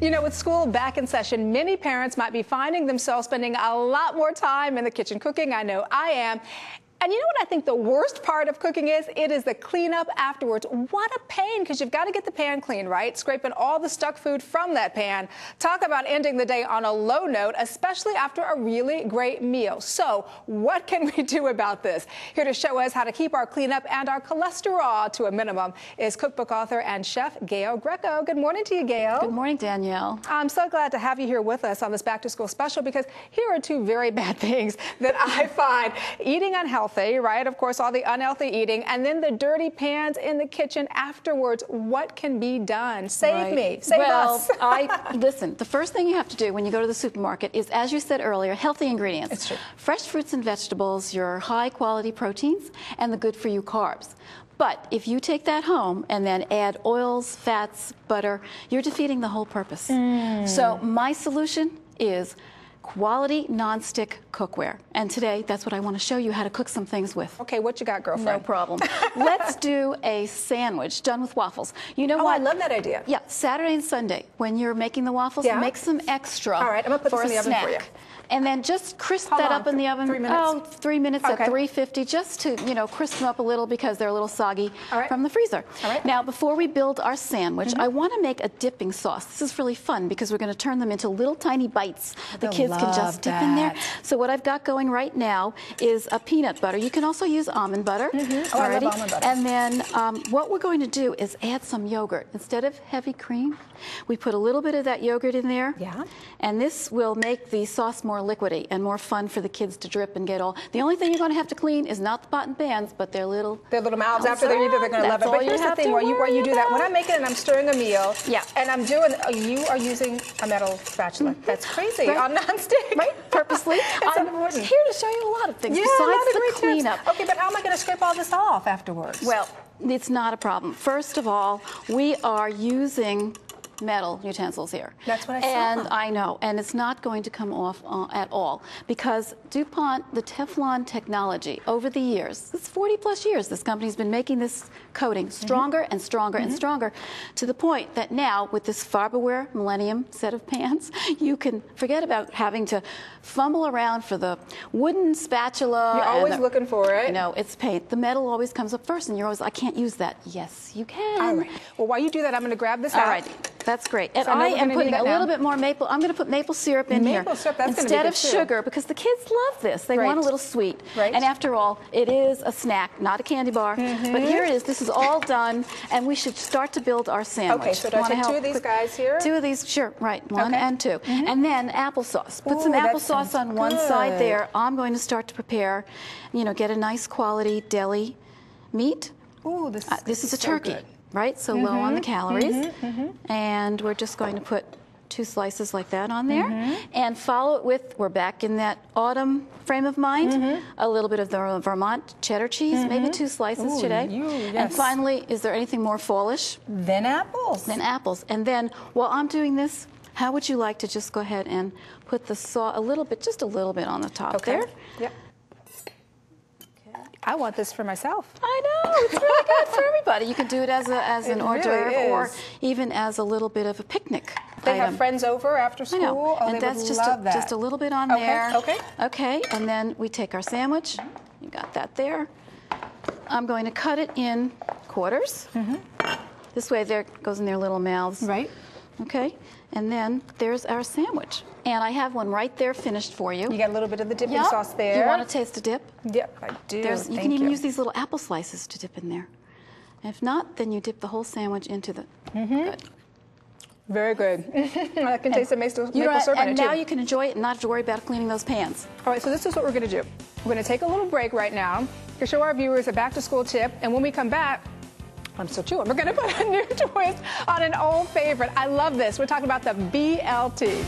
You know, with school back in session, many parents might be finding themselves spending a lot more time in the kitchen cooking. I know I am. And you know what I think the worst part of cooking is? It is the cleanup afterwards. What a pain, because you've got to get the pan clean, right? Scraping all the stuck food from that pan. Talk about ending the day on a low note, especially after a really great meal. So what can we do about this? Here to show us how to keep our cleanup and our cholesterol to a minimum is cookbook author and chef Gail Greco. Good morning to you, Gail. Good morning, Danielle. I'm so glad to have you here with us on this back to school special, because here are two very bad things that I find. Eating unhealthy. Right? Of course, all the unhealthy eating, and then the dirty pans in the kitchen afterwards. What can be done? Save me. Save us. Listen, the first thing you have to do when you go to the supermarket is, as you said earlier, healthy ingredients. It's true. Fresh fruits and vegetables, your high-quality proteins, and the good-for-you carbs. But if you take that home and then add oils, fats, butter, you're defeating the whole purpose. So my solution is quality nonstick cookware. And today, that's what I want to show you how to cook some things with. Okay, what you got, girlfriend? No problem. Let's do a sandwich done with waffles. You know what? what? I love that idea. Yeah, Saturday and Sunday, when you're making the waffles, make some extra. All right, I'm going to put this in the oven for you. And then just crisp that up in the oven. 3 minutes? Oh, 3 minutes at 350, just to, you know, crisp them up a little because they're a little soggy from the freezer. Now, before we build our sandwich, I want to make a dipping sauce. This is really fun because we're going to turn them into little tiny bites the kids can just dip in there. So what I've got going right now is a peanut butter. You can also use almond butter. Oh, I love almond butter. And then what we're going to do is add some yogurt. Instead of heavy cream, we put a little bit of that yogurt in there. Yeah. And this will make the sauce more liquidy and more fun for the kids to drip and get all. The only thing you're going to have to clean is not the pot and pans, but their little mouths after they're eaten. They're going to love it. But here's the thing: while you do that, when I'm making and I'm stirring a meal, and I'm doing, you are using a metal spatula. That's crazy. On nonstick. Right, purposely. I'm here to show you a lot of things besides the cleanup. Tips. Okay, but how am I going to scrape all this off afterwards? Well, it's not a problem. First of all, we are using metal utensils here. That's what I saw. And I know, and it's not going to come off at all because DuPont, the Teflon technology, over the years, it's 40 plus years, this company's been making this coating stronger and stronger and stronger, to the point that now with this Farberware Millennium set of pans, you can forget about having to fumble around for the wooden spatula. You're always looking for it. No, it's paint. The metal always comes up first, and you're always, I can't use that. Yes, you can. All right. Well, while you do that, I'm going to grab this out. All right. That's great. And I am putting a little bit more maple. I'm going to put maple syrup in here. Maple syrup, that's instead of sugar, because the kids love this. They want a little sweet. And after all, it is a snack, not a candy bar. But here it is. This is all done, and we should start to build our sandwich. Okay, so do I take two of these guys here? Two of these, sure, right. One and two. And then applesauce. Put some applesauce on one side there. I'm going to start to prepare, you know, get a nice quality deli meat. Ooh, this is a turkey. Right, so low on the calories. And we're just going to put 2 slices like that on there. And follow it with, we're back in that autumn frame of mind, a little bit of the Vermont cheddar cheese, maybe 2 slices today. And finally, is there anything more fallish? Then apples. Then apples. And then, while I'm doing this, how would you like to just go ahead and put the sauce, just a little bit on the top there? Yep. I want this for myself. I know, it's really good for everybody. You can do it as an hors d'oeuvre or even as a little bit of a picnic They have friends over after school. I know. Oh, and that's just a little bit on there. Okay, and then we take our sandwich. You got that there. I'm going to cut it in quarters. This way there goes in their little mouths. Right. Okay, and then there's our sandwich. And I have one right there finished for you. You got a little bit of the dipping sauce there. You want to taste a dip? Yep, I do. You can even use these little apple slices to dip in there. And if not, then you dip the whole sandwich into the... Good. Very good. I can taste the maple syrup in it, too. And now you can enjoy it and not have to worry about cleaning those pans. All right, so this is what we're going to do. We're going to take a little break right now to show our viewers a back-to-school tip. And when we come back, I'm still chewing. We're going to put a new twist on an old favorite. I love this. We're talking about the BLT.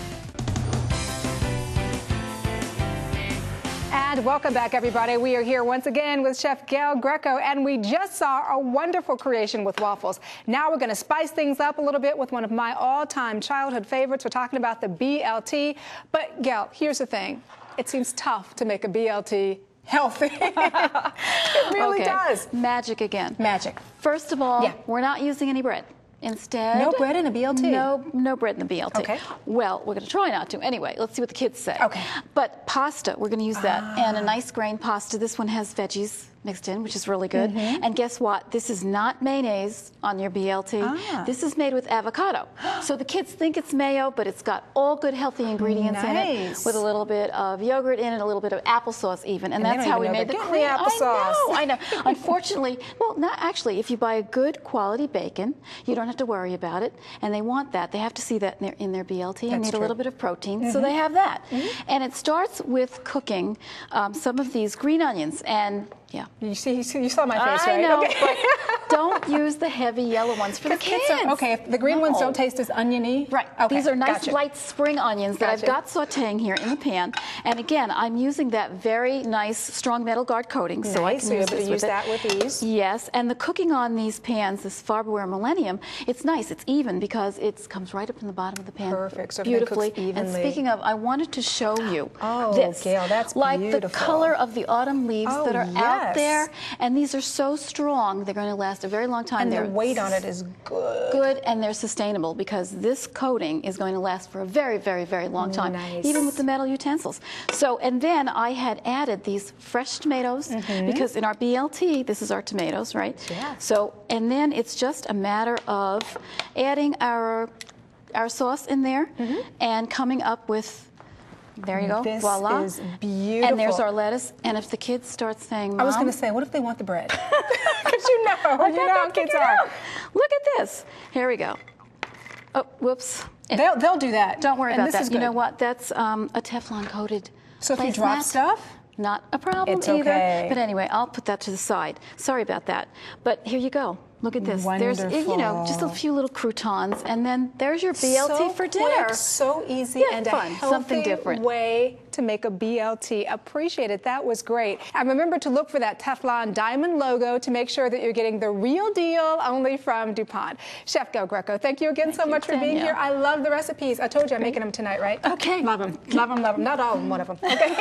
And welcome back, everybody. We are here once again with Chef Gail Greco, and we just saw a wonderful creation with waffles. Now we're going to spice things up a little bit with one of my all-time childhood favorites. We're talking about the BLT. But, Gail, here's the thing. It seems tough to make a BLT healthy. It really does. Magic again. Magic. First of all, we're not using any bread instead. No bread in a BLT? No bread in the BLT. Okay. Well, we're going to try not to. Anyway, let's see what the kids say. Okay. But pasta, we're going to use that. And a nice grain pasta. This one has veggies mixed in, which is really good. And guess what? This is not mayonnaise on your BLT. This is made with avocado. So the kids think it's mayo, but it's got all good healthy ingredients in it, with a little bit of yogurt in it, a little bit of applesauce even. And that's how we made the cream. Applesauce. I know. Unfortunately, well, not actually. If you buy a good quality bacon, you don't have to worry about it. And they want that. They have to see that in their BLT and need a little bit of protein, so they have that. And it starts with cooking some of these green onions. And yeah. You saw my face, right? I know, but don't use the heavy yellow ones for the kids. Okay, if the green ones don't taste as oniony. Right. Okay, these are nice light spring onions that I've got sauteing here in the pan. And again, I'm using that very nice strong metal guard coating, so I can use that with ease. Yes, and the cooking on these pans, this Farberware Millennium, it's nice. It's even because it comes right up in the bottom of the pan. Perfect. So beautifully. It cooks evenly. And speaking of, I wanted to show you this. Gail, that's like beautiful. The color of the autumn leaves that are out there, and these are so strong. They're going to last a very long time. And their weight on it is good. Good, and they're sustainable because this coating is going to last for a very, very, very long time, even with the metal utensils. So, and then I had added these fresh tomatoes because in our BLT, this is our tomatoes, right? Yeah. So, and then it's just a matter of adding our sauce in there and coming up with. There you go. This voila. is beautiful. And there's our lettuce. And if the kids start saying, Mom, I was going to say, what if they want the bread? Because you know how kids are. Look at this. Here we go. Oh, whoops. They'll do that. Don't worry about that. You know what? That's a Teflon coated. So if you drop stuff? Not a problem it's either. Okay. But anyway, I'll put that to the side. Sorry about that. But here you go. Look at this. Wonderful. There's, just a few little croutons, and then there's your BLT for dinner. Quick, so easy, and fun. a healthy Something different. way to make a BLT. Appreciate it. That was great. And remember to look for that Teflon diamond logo to make sure that you're getting the real deal only from DuPont. Chef Gail Greco, thank you again so much for being here. I love the recipes. I told you I'm making them tonight, right? Okay. Love them. Love them, love them. Not all of them, one of them. Okay.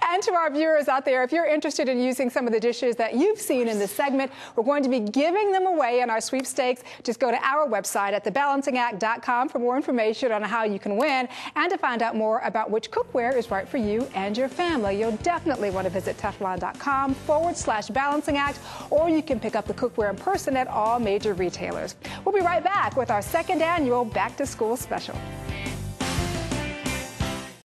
And to our viewers out there, if you're interested in using some of the dishes that you've seen in this segment, we're going to be giving them away in our sweepstakes. Just go to our website at thebalancingact.com for more information on how you can win and to find out more about which cookware is right for you and your family. You'll definitely want to visit teflon.com/balancingact, or you can pick up the cookware in person at all major retailers. We'll be right back with our second annual Back to School special.